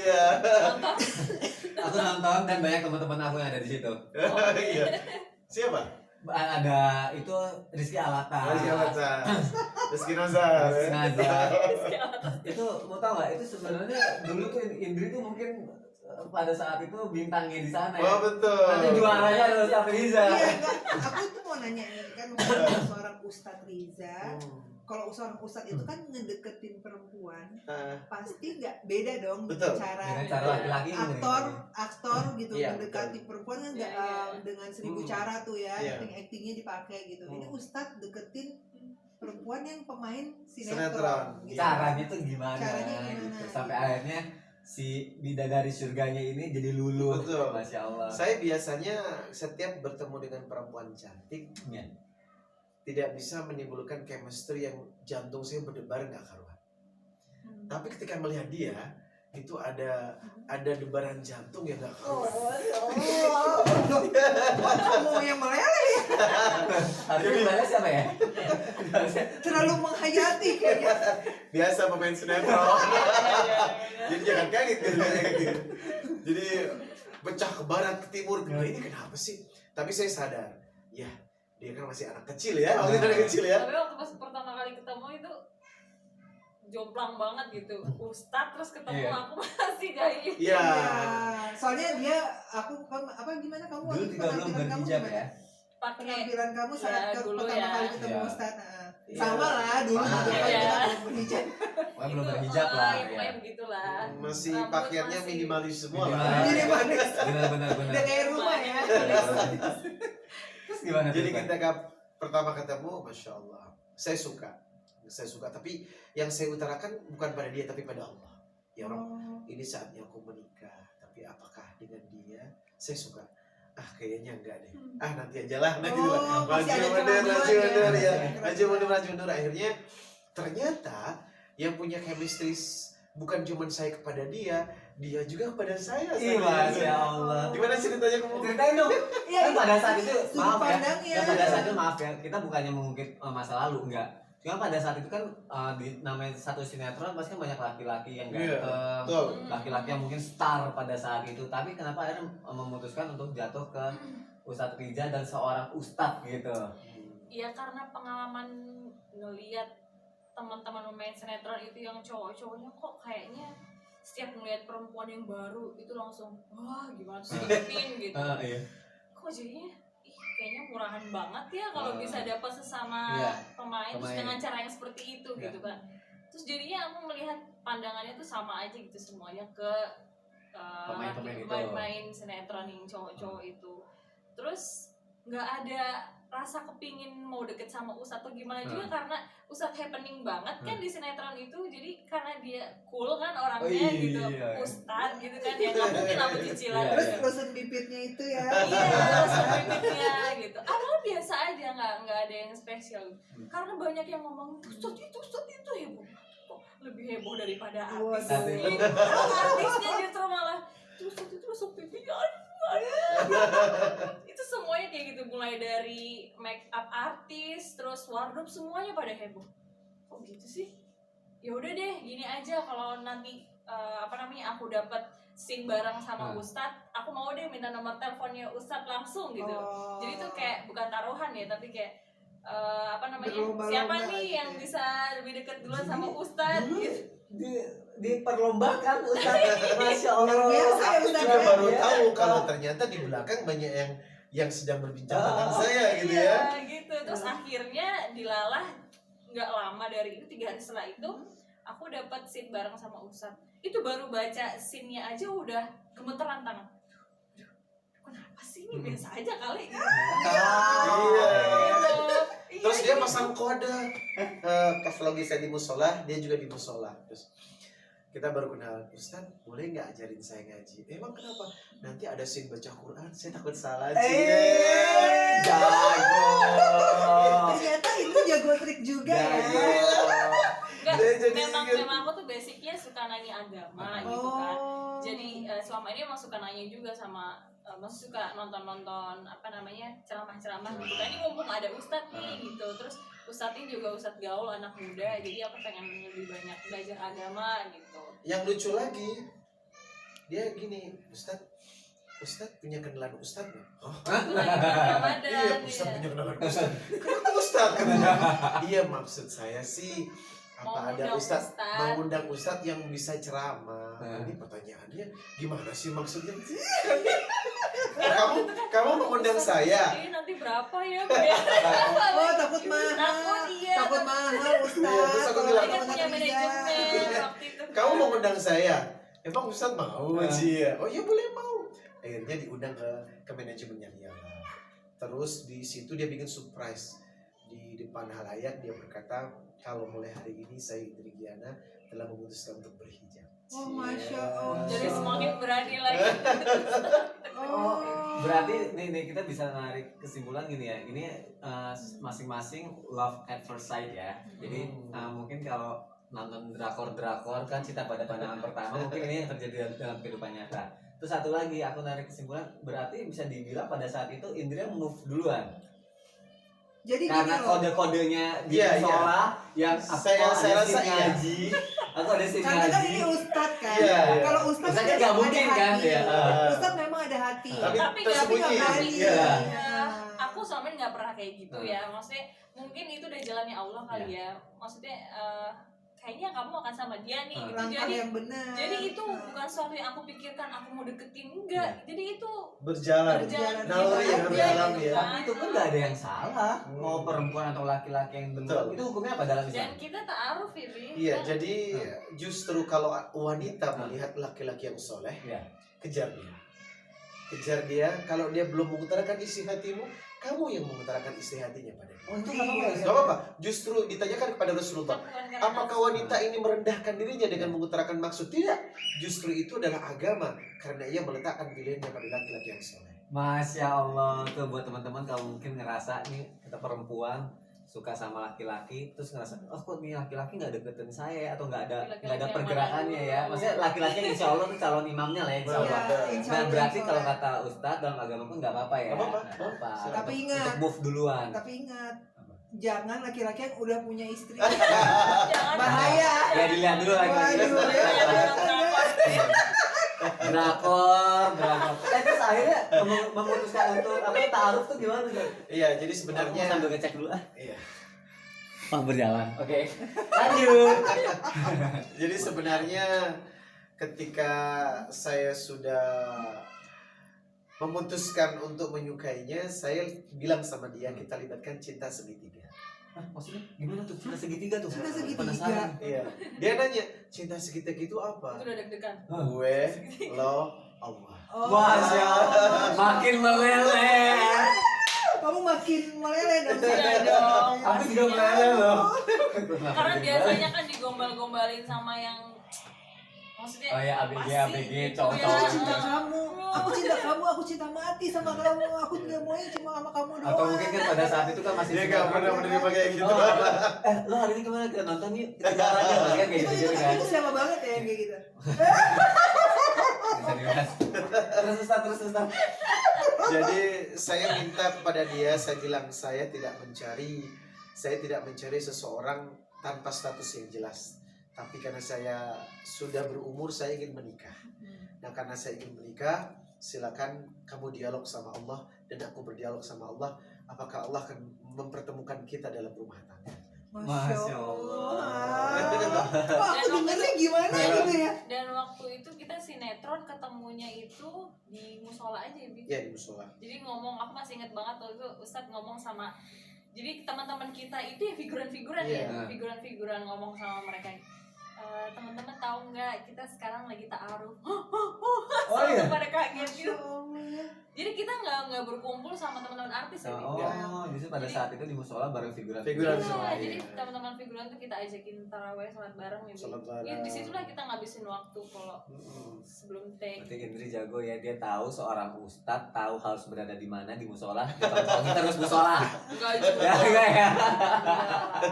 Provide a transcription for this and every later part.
Iya. Aku nonton dan banyak teman-teman aku yang ada di situ. Iya. Siapa? Ada itu Rizky Alatas. Rizky Alatas. Rizky Nazar. Rizky Nazar. Itu mau tau nggak? Itu sebenarnya dulu tuh Indri tuh mungkin pada saat itu bintangnya di sana ya. Oh betul. Nanti juaranya adalah Ustadz Riza. Iya, enggak. Aku tuh mau nanya nih kan seorang Ustadz Riza. Kalau seorang ustadz itu kan ngedeketin perempuan, pasti nggak beda dong Betul. Dengan cara laki-laki aktor gitu Iya, mendekati perempuan kan nggak dengan 1000 cara tuh ya, actingnya dipakai gitu. Ini ustadz deketin perempuan yang pemain sinetron. Gitu. Caranya tuh gimana? Caranya gimana? Gitu. Sampai akhirnya si bidadari surganya ini jadi luluh. Betul. Masya Allah. Saya biasanya setiap bertemu dengan perempuan cantik, tidak bisa menimbulkan chemistry yang jantung saya berdebar nggak karuan. Tapi ketika melihat dia, itu ada debaran jantung yang nggak karuan. Kamu yang meleleh ya? Harusnya siapa ya? Terlalu menghayati kayaknya. Biasa pemain sinetron. Jadi jangan kaget gitu. Jadi pecah ke barat ke timur. Ini kenapa sih? Tapi saya sadar, ya dia kan masih anak kecil ya, waktu itu anak kecil ya. Tapi waktu pas pertama kali ketemu itu jomplang banget gitu. Ustadz terus ketemu aku masih jahil. Iya. Soalnya dia gimana kamu Dulu juga belum berhijab ya. Penampilan kamu saat pertama kali ketemu Ustadz. Sama lah dulu juga kita belum berhijab. Belum berhijab lah. Pokoknya begitulah. Masih pakaiannya minimalis semua lah. Minimalis. Benar. Udah kayak rumah ya. Terus gimana? Jadi ketika pertama ketemu, masya Allah, saya suka, tapi yang saya utarakan bukan pada dia tapi pada Allah. Ya Rob, ini saatnya aku menikah, tapi apakah dengan dia saya suka? Kayaknya enggak deh. Nanti aja lah, nanti lah. Maju mundur. Akhirnya ternyata yang punya chemistry bukan cuma saya kepada dia juga kepada saya. Masya Allah. Gimana ceritanya kamu? Ceritain dong. Kan pada saat itu pada saat itu maaf ya, kita bukannya mengungkit masa lalu, enggak. Cuma pada saat itu kan namanya satu sinetron pasti kan banyak laki-laki yang ganteng, laki-laki yang mungkin star pada saat itu. Tapi kenapa akhirnya memutuskan untuk jatuh ke Ustadz Riza dan seorang ustadz gitu? Iya karena pengalaman ngelihat teman-teman pemain sinetron itu yang cowok-cowoknya kok kayaknya setiap ngelihat perempuan yang baru itu langsung wah gimana sih deketin gitu. Iya. Kok jadinya kayaknya murahan banget ya kalau bisa dapat sesama pemain terus dengan cara yang seperti itu gitu kan. Terus jadinya aku melihat pandangannya tuh sama aja gitu semuanya ke pemain sinetron yang cowok-cowok itu. Terus nggak ada rasa kepingin mau deket sama Ustadz atau gimana juga karena Ustadz happening banget kan di sinetron itu, jadi karena dia cool kan orangnya gitu, Ustadz gitu kan ya nggak mungkin aku cicilan. Terus rusun bibitnya itu ya. Iya rusun bibitnya gitu. Awalnya biasa aja nggak ada yang spesial karena banyak yang ngomong Ustadz itu heboh, kok lebih heboh daripada artis. Artisnya justru malah Ustadz itu rusun bibitnya itu semuanya kayak gitu, mulai dari make up artis terus wardrobe semuanya pada heboh. Kok gitu sih? Ya udah deh gini aja, kalau nanti aku dapat scene bareng sama Ustadz, aku mau deh minta nomor teleponnya Ustadz langsung gitu. Jadi tuh kayak bukan taruhan ya, tapi kayak siapa nih yang bisa lebih dekat duluan sama Ustadz gitu. Diperlombakan Ustadz. Masya Allah. Aku juga baru tahu kalau ternyata di belakang banyak yang sedang berbincang tentang saya gitu ya. Iya gitu. Terus akhirnya dilalah nggak lama dari itu, 3 hari setelah itu aku dapat scene bareng sama Ustadz. Itu baru baca scene-nya aja udah gemeteran tangan. Aduh, kenapa sih ini biasa aja kali gitu. Terus dia pasang kode pas lagi saya di musola, dia juga di musola. Terus kita baru kenal, Ustaz boleh nggak ajarin saya ngaji? Emang kenapa? Nanti ada scene baca Quran, saya takut salah. Jago. Ternyata itu jago trik juga ya. Memang aku tuh basicnya suka nanya agama gitu kan. Jadi selama ini emang suka nanya juga sama maksud suka nonton ceramah-ceramah gitu kan. Ini mumpung ada Ustadz nih gitu. Terus Ustadznya juga Ustadz gaul, anak muda. Jadi aku pengen lebih banyak belajar agama gitu. Yang lucu lagi, Dia gini, Ustaz punya kenalan Ustaz nggak? Oh, Itu lagi bulan Ramadan. iya, Ustaz ya. punya kenalan Ustaz. Kenapa Ustaz? Iya, maksud saya sih Mau apa ada undang Ustaz Ustaz. mau undang Ustaz yang bisa ceramah. Nah. Ini pertanyaannya gimana sih maksudnya? kamu mengundang saya. Ini nanti berapa ya? Bayar? Oh, takut mahal. Takut, iya. Takut mahal, Iya, Ustaz. terus aku Kalau bilang, Dia kan teman punya Riza. manajemen waktu itu. Kamu mau undang saya? Emang Ustaz mau Nah. sih ya? Oh iya boleh mau. Akhirnya diundang ke manajemennya dia. Terus di situ dia bikin surprise di depan halayak, dia berkata kalau mulai hari ini saya Indri Giana telah memutuskan untuk berhijab. Oh, Masya Allah. Jadi semakin berani lagi. Oh. Berarti nih kita bisa narik kesimpulan gini ya. Ini masing-masing love at first sight ya. Jadi mungkin kalau nonton drakor kan cinta pada pandangan pertama, mungkin ini yang terjadi dalam kehidupan nyata. Terus satu lagi aku narik kesimpulan, berarti bisa dibilang pada saat itu Indra move duluan. Jadi Karena gini loh. kode-kodenya di Iya, sekolah yang Saya ada rasa scene iya. ngaji. Aku ada scene Karena kan ngaji. ini Ustadz kan. Iya, iya. Kalau Ustadz Ustadz kan kan nggak ada mungkin kan, hati. ya. Ustadz memang ada hati. Tapi Tapi tersembunyi. nggak berani. Iya. Aku sama nggak pernah kayak gitu ya. Maksudnya mungkin itu udah jalannya Allah kali ya. Maksudnya kayaknya kamu akan sama dia nih. Gitu. Langkah Jadi yang benar. jadi itu bukan sesuatu yang aku pikirkan aku mau deketin, enggak. Jadi itu Berjalan. berjalan Naluri yang aja dalam gitu ya. kan. Tapi itu pun nggak ada yang salah. Mau perempuan atau laki-laki yang Betul. bentuk itu hukumnya apa dalam Islam? Dan kita ta'aruf ini. Iya, jadi justru kalau wanita melihat laki-laki yang soleh, Iya. kejar dia. Kejar dia, kalau dia belum mengutarakan isi hatimu, kamu yang mengutarakan isi hatinya pada dia. Oh itu nggak apa-apa ya? Gak apa-apa, justru ditanyakan kepada Rasulullah, apakah wanita ini merendahkan dirinya dengan mengutarakan maksud? Tidak, justru itu adalah agama, karena ia meletakkan pilihannya pada laki-laki yang soleh. Masya Allah, tuh buat teman-teman kalau mungkin ngerasa nih kita perempuan suka sama laki-laki terus ngerasa oh kok nih laki-laki nggak deketin saya atau nggak ada Laki-laki yang pergerakannya mana ya, dulu. maksudnya laki-laki yang insya Allah tuh calon imamnya lah ya insya Allah. Iya, insya Nah Allah, berarti insya kalau Allah. kata Ustadz dalam agama pun nggak apa-apa ya. Nggak apa-apa. Nggak apa-apa. Tapi Untuk- ingat. untuk move duluan. Tapi ingat, jangan laki-laki yang udah punya istri. Jangan Bahaya. Ya dilihat dulu lagi. Waduh, Drakor. Terus akhirnya memutuskan untuk apa taaruf tuh gimana tuh? Iya, jadi Aku sebenarnya mau sambil ngecek dulu ah. iya. Oh berjalan. Oke. Lanjut. Jadi sebenarnya ketika saya sudah memutuskan untuk menyukainya, saya bilang sama dia kita libatkan cinta segitiga. Ah, maksudnya gimana tuh? Cinta segitiga tuh? Cinta segitiga. Penasaran. Iya. Dia nanya cinta segitiga itu apa? Itu udah deg-degan. Gue, lo, Allah. Oh. Masya Allah. Makin meleleh. Kamu makin meleleh dong. Iya dong. Aku juga meleleh loh. Karena biasanya kan digombal-gombalin sama yang maksudnya Oh ya apa ABG sih ABG gitu cowok ya. Aku cinta kamu, aku cinta mati sama kamu, aku tidak maunya cuma sama kamu doang. Atau mungkin kan pada saat itu kan masih Dia gak pernah menerima kayak gitu. Oh, lo hari ini kemana kita nonton yuk? Kita jalan aja pasti kan kayak itu, gitu itu, kan. itu siapa banget ya yang kayak gitu. Bisa dibahas. Terus Ustaz. Jadi saya minta kepada dia, saya bilang saya tidak mencari seseorang tanpa status yang jelas. Tapi karena saya sudah berumur, saya ingin menikah. Nah karena saya ingin menikah, silakan kamu dialog sama Allah dan aku berdialog sama Allah. Apakah Allah akan mempertemukan kita dalam rumah tangga? Masya Allah. Kok aku dengernya gimana gitu ya? Dan waktu itu kita sinetron ketemunya itu di musola aja ya, Bi. Ya di musola. Jadi ngomong, aku masih inget banget waktu itu Ustadz ngomong sama, jadi teman-teman kita itu ya figuran-figuran Iya. ya, figuran-figuran ngomong sama mereka. Teman-teman tahu nggak kita sekarang lagi ta'aruf. Oh iya. Pada kaget gitu. Masya Allah. Jadi kita nggak berkumpul sama teman-teman artis ya. Bi. Oh, justru pada saat itu di musola bareng figuran. Figuran Iya, semua, jadi iya. teman-teman figuran tuh kita ajakin taraweh sholat bareng ya. Bi. Sholat bareng. Ya, disitulah kita ngabisin waktu kalau sebelum take. Berarti Indri jago ya, dia tahu seorang ustadz tahu harus berada di mana di musola. Kalau kita harus musola. Enggak juga. Ya enggak ya.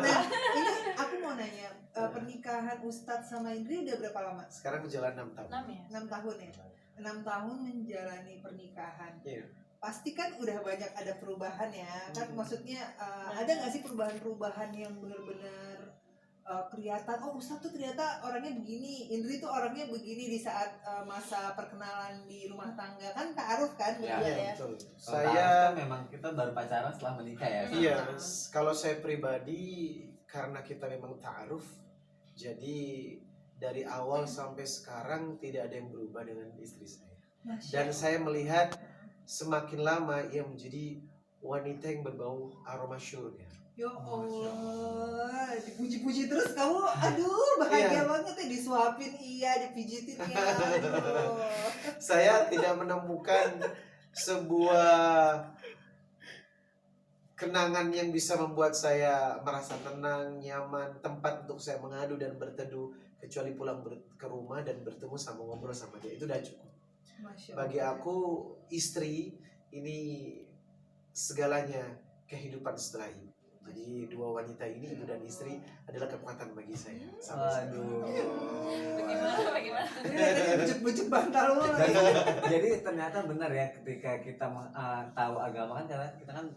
Nah, ini aku mau nanya, pernikahan Ustadz sama Indri udah berapa lama? Sekarang berjalan 6 tahun. 6 ya. 6 tahun ya? 6 tahun menjalani pernikahan. Iya. Pasti kan udah banyak ada perubahan ya. Kan maksudnya ada nggak sih perubahan-perubahan yang benar-benar kelihatan oh Ustadz tuh ternyata orangnya begini, Indri tuh orangnya begini di saat masa perkenalan di rumah tangga kan ta'aruf kan Ya, berdua ya. Betul. Saya Saya kan memang kita baru pacaran setelah menikah ya. iya, kalau saya pribadi karena kita memang ta'aruf, jadi dari awal sampai sekarang tidak ada yang berubah dengan istri saya. Dan saya melihat semakin lama ia menjadi wanita yang berbau aroma syurga. Ya Allah, dipuji-puji terus kamu, aduh bahagia banget ya, disuapin iya, dipijitin iya, aduh. Saya tidak menemukan sebuah kenangan yang bisa membuat saya merasa tenang, nyaman, tempat untuk saya mengadu dan berteduh, kecuali pulang ke rumah dan bertemu sama ngobrol sama dia, itu udah cukup. Masya Bagi Allah. aku istri ini segalanya kehidupan setelah ibu. Jadi dua wanita ini, ibu dan istri, adalah kekuatan bagi saya. Aduh. Bagaimana? Bujuk-bujuk bantal lu. Jadi ternyata benar ya ketika kita tahu agama kan, karena kita kan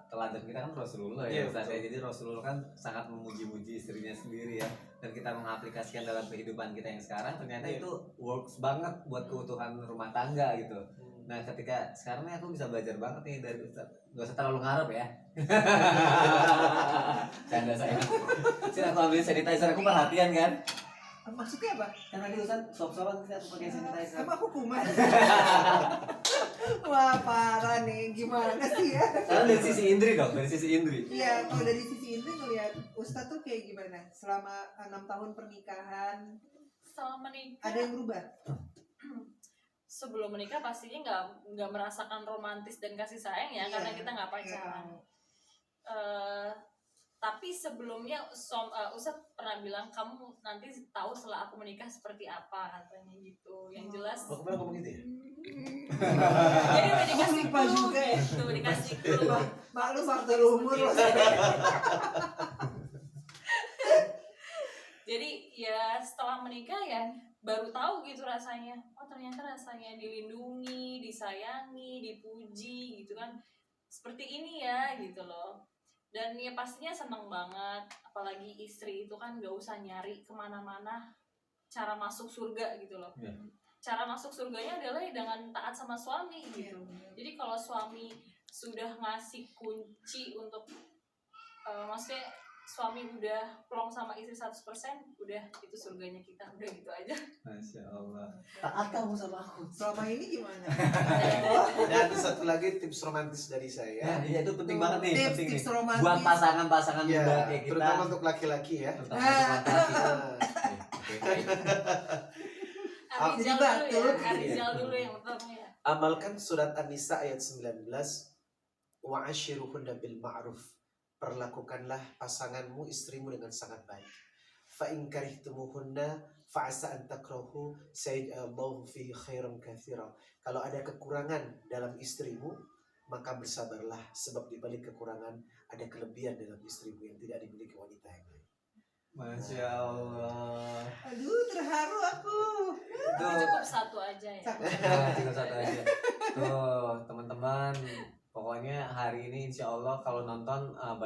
teladan kita kan Rasulullah ya. Iya, Ustaz, ya. betul. Jadi Rasulullah kan sangat memuji-muji istrinya sendiri ya, dan kita mengaplikasikan dalam kehidupan kita yang sekarang, ternyata Iya. itu works banget buat keutuhan rumah tangga gitu. Nah ketika sekarang nih aku bisa belajar banget nih dari Ustaz. Gak usah terlalu ngarep ya. Canda saya. Sini aku ambil sanitizer, aku perhatian kan. Maksudnya apa? Kan tadi Ustaz sop-sopan sih aku pakai sanitizer. Apa hukuman? Wah parah nih, gimana sih ya? Karena dari sisi Indri dong, dari sisi Indri. Iya, kalau dari sisi Indri ngelihat Ustadz tuh kayak gimana? Selama 6 tahun pernikahan, Setelah menikah, ada yang berubah? sebelum menikah pastinya nggak merasakan romantis dan kasih sayang ya, Iya. karena kita nggak pacaran. Tapi sebelumnya Ustadz pernah bilang kamu nanti tahu setelah aku menikah seperti apa katanya gitu. Yang jelas Oh, kemarin ngomong gitu ya? jadi udah dikasih Lupa clue juga ya. gitu, dikasih clue. Maklum faktor umur loh. Jadi ya setelah menikah ya baru tahu gitu rasanya. Oh ternyata rasanya dilindungi, disayangi, dipuji gitu kan. Seperti ini ya gitu loh. Dan ya pastinya seneng banget. Apalagi istri itu kan gak usah nyari kemana-mana cara masuk surga gitu loh. Ya. Cara masuk surganya adalah ya dengan taat sama suami gitu. Jadi kalau suami sudah ngasih kunci untuk maksudnya suami udah plong sama istri 100%, udah itu surganya kita, udah gitu aja. Masya Allah. Taat kamu sama aku. Selama ini gimana? Dan satu lagi tips romantis dari saya. Iya itu penting banget nih, penting nih. Tips romantis. Buat pasangan-pasangan Ya, muda kayak kita. terutama untuk laki-laki ya. Terutama untuk laki-laki. Nah, Oke, baik. Arijal Jadi dulu ya, batu. Arijal dulu yang pertama ya. amalkan surat An-Nisa ayat 19. Wa ashiruhunna bil ma'ruf. Perlakukanlah pasanganmu, istrimu dengan sangat baik. Fa in karihtumuhunna fa asa an takrahu sayaj'allahu fihi khairan katsira. Kalau ada kekurangan dalam istrimu, maka bersabarlah, sebab di balik kekurangan ada kelebihan dalam istrimu yang tidak dimiliki wanita yang lain. Masya Allah. Aduh, terharu aku. Tuh, Cukup satu aja ya. tinggal satu aja. Tuh teman-teman, pokoknya hari ini insya Allah kalau nonton